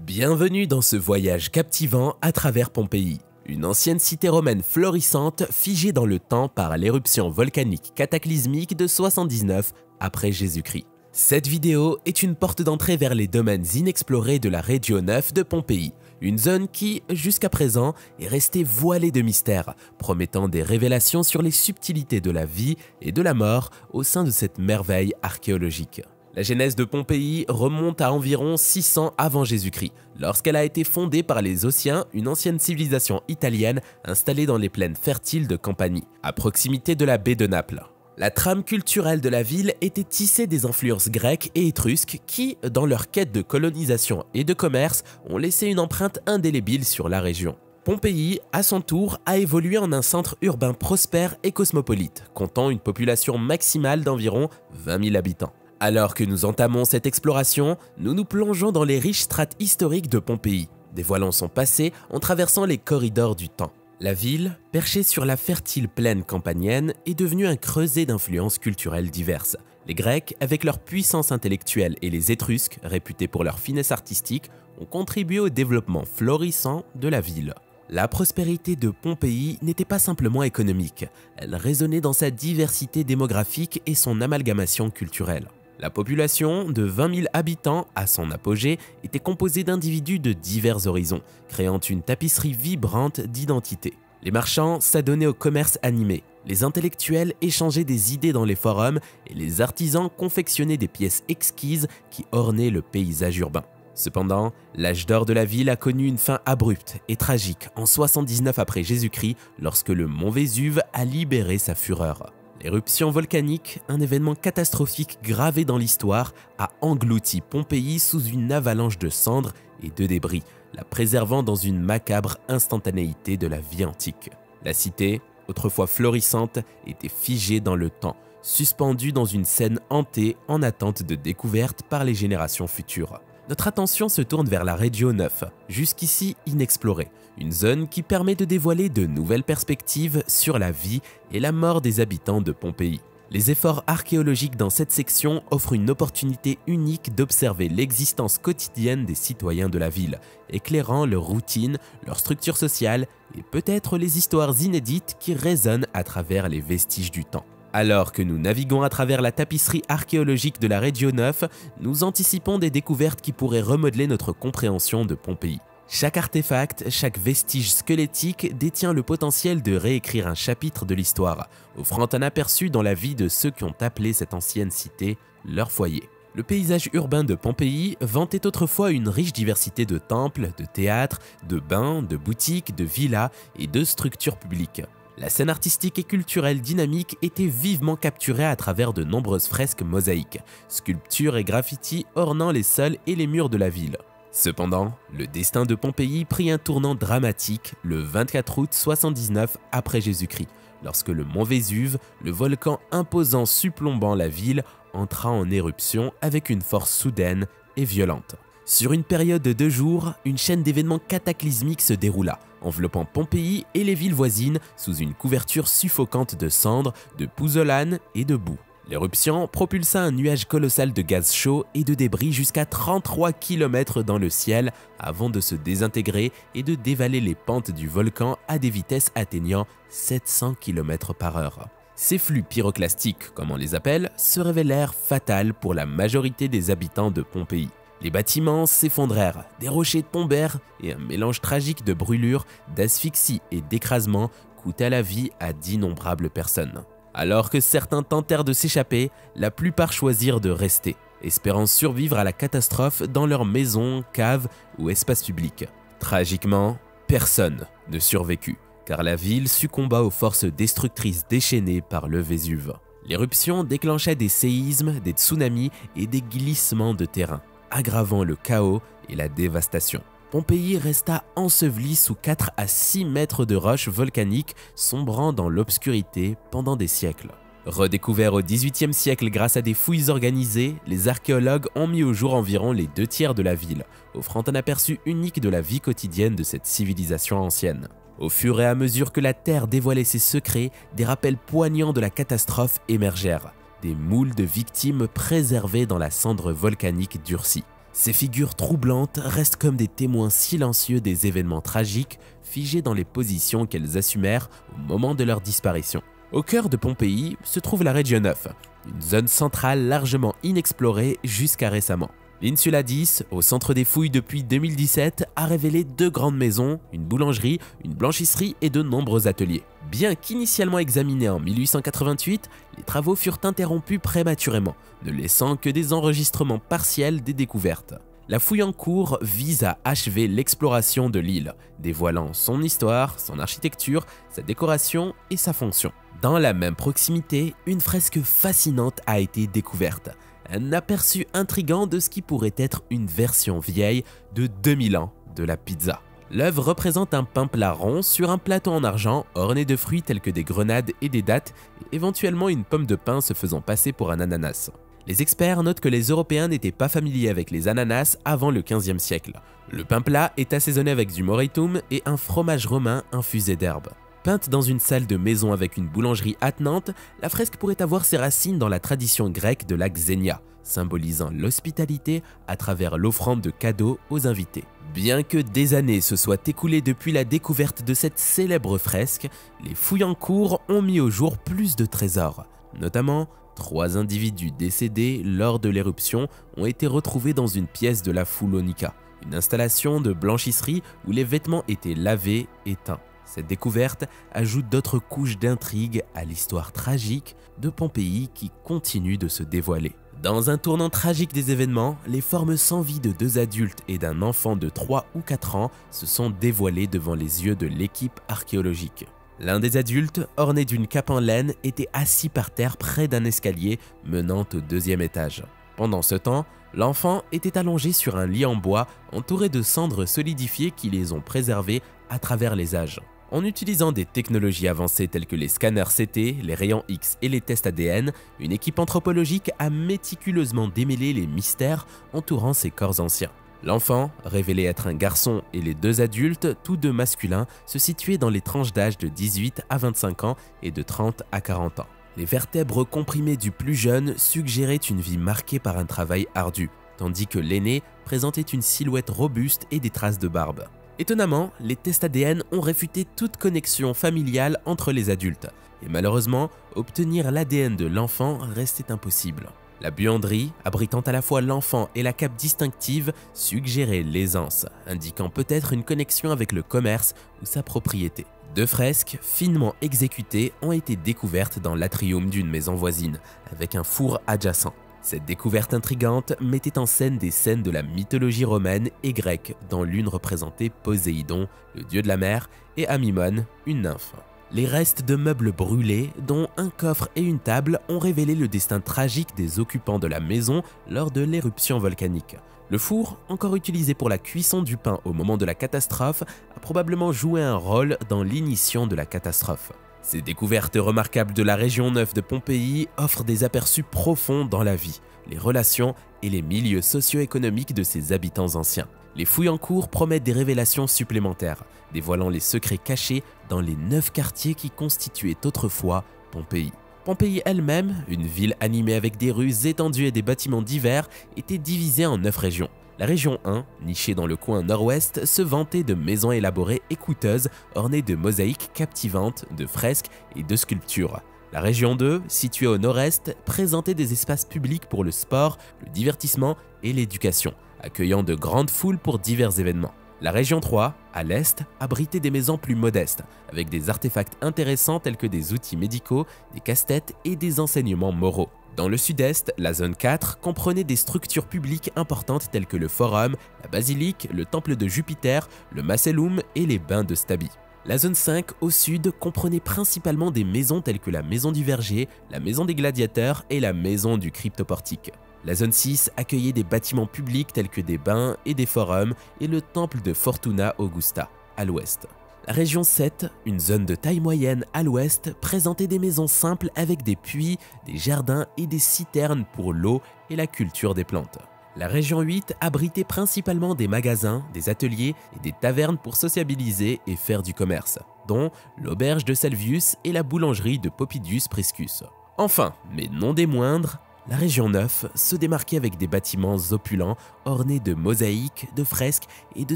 Bienvenue dans ce voyage captivant à travers Pompéi, une ancienne cité romaine florissante figée dans le temps par l'éruption volcanique cataclysmique de 79 après Jésus-Christ. Cette vidéo est une porte d'entrée vers les domaines inexplorés de la Regio 9 de Pompéi, une zone qui, jusqu'à présent, est restée voilée de mystères, promettant des révélations sur les subtilités de la vie et de la mort au sein de cette merveille archéologique. La genèse de Pompéi remonte à environ 600 avant Jésus-Christ, lorsqu'elle a été fondée par les Ossiens, une ancienne civilisation italienne installée dans les plaines fertiles de Campanie, à proximité de la baie de Naples. La trame culturelle de la ville était tissée des influences grecques et étrusques qui, dans leur quête de colonisation et de commerce, ont laissé une empreinte indélébile sur la région. Pompéi, à son tour, a évolué en un centre urbain prospère et cosmopolite, comptant une population maximale d'environ 20 000 habitants. Alors que nous entamons cette exploration, nous nous plongeons dans les riches strates historiques de Pompéi, dévoilant son passé en traversant les corridors du temps. La ville, perchée sur la fertile plaine campanienne, est devenue un creuset d'influences culturelles diverses. Les Grecs, avec leur puissance intellectuelle, et les Étrusques, réputés pour leur finesse artistique, ont contribué au développement florissant de la ville. La prospérité de Pompéi n'était pas simplement économique, elle résonnait dans sa diversité démographique et son amalgamation culturelle. La population, de 20 000 habitants à son apogée, était composée d'individus de divers horizons, créant une tapisserie vibrante d'identité. Les marchands s'adonnaient au commerce animé, les intellectuels échangeaient des idées dans les forums et les artisans confectionnaient des pièces exquises qui ornaient le paysage urbain. Cependant, l'âge d'or de la ville a connu une fin abrupte et tragique en 79 après Jésus-Christ lorsque le mont Vésuve a libéré sa fureur. L'éruption volcanique, un événement catastrophique gravé dans l'histoire, a englouti Pompéi sous une avalanche de cendres et de débris, la préservant dans une macabre instantanéité de la vie antique. La cité, autrefois florissante, était figée dans le temps, suspendue dans une scène hantée en attente de découverte par les générations futures. Notre attention se tourne vers la Regio 9, jusqu'ici inexplorée, une zone qui permet de dévoiler de nouvelles perspectives sur la vie et la mort des habitants de Pompéi. Les efforts archéologiques dans cette section offrent une opportunité unique d'observer l'existence quotidienne des citoyens de la ville, éclairant leur routine, leur structure sociale et peut-être les histoires inédites qui résonnent à travers les vestiges du temps. Alors que nous naviguons à travers la tapisserie archéologique de la Regio 9, nous anticipons des découvertes qui pourraient remodeler notre compréhension de Pompéi. Chaque artefact, chaque vestige squelettique détient le potentiel de réécrire un chapitre de l'histoire, offrant un aperçu dans la vie de ceux qui ont appelé cette ancienne cité leur foyer. Le paysage urbain de Pompéi vantait autrefois une riche diversité de temples, de théâtres, de bains, de boutiques, de villas et de structures publiques. La scène artistique et culturelle dynamique était vivement capturée à travers de nombreuses fresques mosaïques, sculptures et graffitis ornant les sols et les murs de la ville. Cependant, le destin de Pompéi prit un tournant dramatique le 24 août 79 après Jésus-Christ, lorsque le mont Vésuve, le volcan imposant supplombant la ville, entra en éruption avec une force soudaine et violente. Sur une période de 2 jours, une chaîne d'événements cataclysmiques se déroula, enveloppant Pompéi et les villes voisines sous une couverture suffocante de cendres, de pouzzolanes et de boue. L'éruption propulsa un nuage colossal de gaz chaud et de débris jusqu'à 33 km dans le ciel avant de se désintégrer et de dévaler les pentes du volcan à des vitesses atteignant 700 km/h. Ces flux pyroclastiques, comme on les appelle, se révélèrent fatals pour la majorité des habitants de Pompéi. Les bâtiments s'effondrèrent, des rochers tombèrent et un mélange tragique de brûlures, d'asphyxie et d'écrasement coûta la vie à d'innombrables personnes. Alors que certains tentèrent de s'échapper, la plupart choisirent de rester, espérant survivre à la catastrophe dans leurs maisons, caves ou espaces publics. Tragiquement, personne ne survécut, car la ville succomba aux forces destructrices déchaînées par le Vésuve. L'éruption déclencha des séismes, des tsunamis et des glissements de terrain, aggravant le chaos et la dévastation. Pompéi resta enseveli sous 4 à 6 mètres de roches volcaniques sombrant dans l'obscurité pendant des siècles. Redécouvert au XVIIIe siècle grâce à des fouilles organisées, les archéologues ont mis au jour environ les 2 tiers de la ville, offrant un aperçu unique de la vie quotidienne de cette civilisation ancienne. Au fur et à mesure que la Terre dévoilait ses secrets, des rappels poignants de la catastrophe émergèrent, des moules de victimes préservées dans la cendre volcanique durcie. Ces figures troublantes restent comme des témoins silencieux des événements tragiques, figés dans les positions qu'elles assumèrent au moment de leur disparition. Au cœur de Pompéi se trouve la Région 9, une zone centrale largement inexplorée jusqu'à récemment. L'Insula 10, au centre des fouilles depuis 2017, a révélé 2 grandes maisons, une boulangerie, une blanchisserie et de nombreux ateliers. Bien qu'initialement examinés en 1888, les travaux furent interrompus prématurément, ne laissant que des enregistrements partiels des découvertes. La fouille en cours vise à achever l'exploration de l'île, dévoilant son histoire, son architecture, sa décoration et sa fonction. Dans la même proximité, une fresque fascinante a été découverte. Un aperçu intrigant de ce qui pourrait être une version vieille de 2000 ans de la pizza. L'œuvre représente un pain plat rond sur un plateau en argent orné de fruits tels que des grenades et des dattes, et éventuellement une pomme de pin se faisant passer pour un ananas. Les experts notent que les Européens n'étaient pas familiers avec les ananas avant le XVe siècle. Le pain plat est assaisonné avec du moretum et un fromage romain infusé d'herbes. Peinte dans une salle de maison avec une boulangerie attenante, la fresque pourrait avoir ses racines dans la tradition grecque de la xénia, symbolisant l'hospitalité à travers l'offrande de cadeaux aux invités. Bien que des années se soient écoulées depuis la découverte de cette célèbre fresque, les fouilles en cours ont mis au jour plus de trésors. Notamment, 3 individus décédés lors de l'éruption ont été retrouvés dans une pièce de la Foulonica, une installation de blanchisserie où les vêtements étaient lavés et teints. Cette découverte ajoute d'autres couches d'intrigue à l'histoire tragique de Pompéi qui continue de se dévoiler. Dans un tournant tragique des événements, les formes sans vie de 2 adultes et d'un enfant de 3 ou 4 ans se sont dévoilées devant les yeux de l'équipe archéologique. L'un des adultes, orné d'une cape en laine, était assis par terre près d'un escalier menant au 2e étage. Pendant ce temps, l'enfant était allongé sur un lit en bois entouré de cendres solidifiées qui les ont préservés à travers les âges. En utilisant des technologies avancées telles que les scanners CT, les rayons X et les tests ADN, une équipe anthropologique a méticuleusement démêlé les mystères entourant ces corps anciens. L'enfant, révélé être un garçon, et les 2 adultes, tous 2 masculins, se situaient dans les tranches d'âge de 18 à 25 ans et de 30 à 40 ans. Les vertèbres comprimées du plus jeune suggéraient une vie marquée par un travail ardu, tandis que l'aîné présentait une silhouette robuste et des traces de barbe. Étonnamment, les tests ADN ont réfuté toute connexion familiale entre les adultes, et malheureusement, obtenir l'ADN de l'enfant restait impossible. La buanderie, abritant à la fois l'enfant et la cape distinctive, suggérait l'aisance, indiquant peut-être une connexion avec le commerce ou sa propriété. 2 fresques, finement exécutées, ont été découvertes dans l'atrium d'une maison voisine, avec un four adjacent. Cette découverte intrigante mettait en scène des scènes de la mythologie romaine et grecque, dont l'une représentait Poséidon, le dieu de la mer, et Amymone, une nymphe. Les restes de meubles brûlés, dont un coffre et une table, ont révélé le destin tragique des occupants de la maison lors de l'éruption volcanique. Le four, encore utilisé pour la cuisson du pain au moment de la catastrophe, a probablement joué un rôle dans l'initiation de la catastrophe. Ces découvertes remarquables de la région 9 de Pompéi offrent des aperçus profonds dans la vie, les relations et les milieux socio-économiques de ses habitants anciens. Les fouilles en cours promettent des révélations supplémentaires, dévoilant les secrets cachés dans les 9 quartiers qui constituaient autrefois Pompéi. Pompéi elle-même, une ville animée avec des rues étendues et des bâtiments divers, était divisée en 9 régions. La région 1, nichée dans le coin nord-ouest, se vantait de maisons élaborées et coûteuses, ornées de mosaïques captivantes, de fresques et de sculptures. La région 2, située au nord-est, présentait des espaces publics pour le sport, le divertissement et l'éducation, accueillant de grandes foules pour divers événements. La région 3, à l'est, abritait des maisons plus modestes, avec des artefacts intéressants tels que des outils médicaux, des casse-têtes et des enseignements moraux. Dans le sud-est, la zone 4 comprenait des structures publiques importantes telles que le forum, la basilique, le temple de Jupiter, le macellum et les bains de Stabi. La zone 5 au sud comprenait principalement des maisons telles que la maison du verger, la maison des gladiateurs et la maison du cryptoportique. La zone 6 accueillait des bâtiments publics tels que des bains et des forums et le temple de Fortuna Augusta, à l'ouest. La région 7, une zone de taille moyenne à l'ouest, présentait des maisons simples avec des puits, des jardins et des citernes pour l'eau et la culture des plantes. La région 8 abritait principalement des magasins, des ateliers et des tavernes pour sociabiliser et faire du commerce, dont l'auberge de Salvius et la boulangerie de Popidus Priscus. Enfin, mais non des moindres, La région 9 se démarquait avec des bâtiments opulents ornés de mosaïques, de fresques et de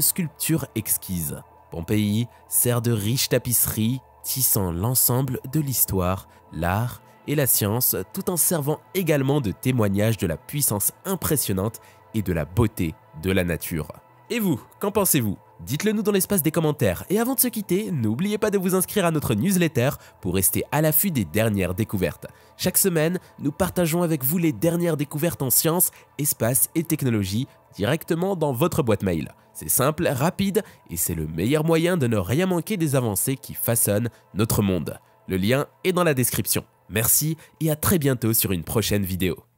sculptures exquises. Pompéi sert de riches tapisseries, tissant l'ensemble de l'histoire, l'art et la science, tout en servant également de témoignage de la puissance impressionnante et de la beauté de la nature. Et vous, qu'en pensez-vous? Dites-le nous dans l'espace des commentaires. Et avant de se quitter, n'oubliez pas de vous inscrire à notre newsletter pour rester à l'affût des dernières découvertes. Chaque semaine, nous partageons avec vous les dernières découvertes en sciences, espace et technologie directement dans votre boîte mail. C'est simple, rapide et c'est le meilleur moyen de ne rien manquer des avancées qui façonnent notre monde. Le lien est dans la description. Merci et à très bientôt sur une prochaine vidéo.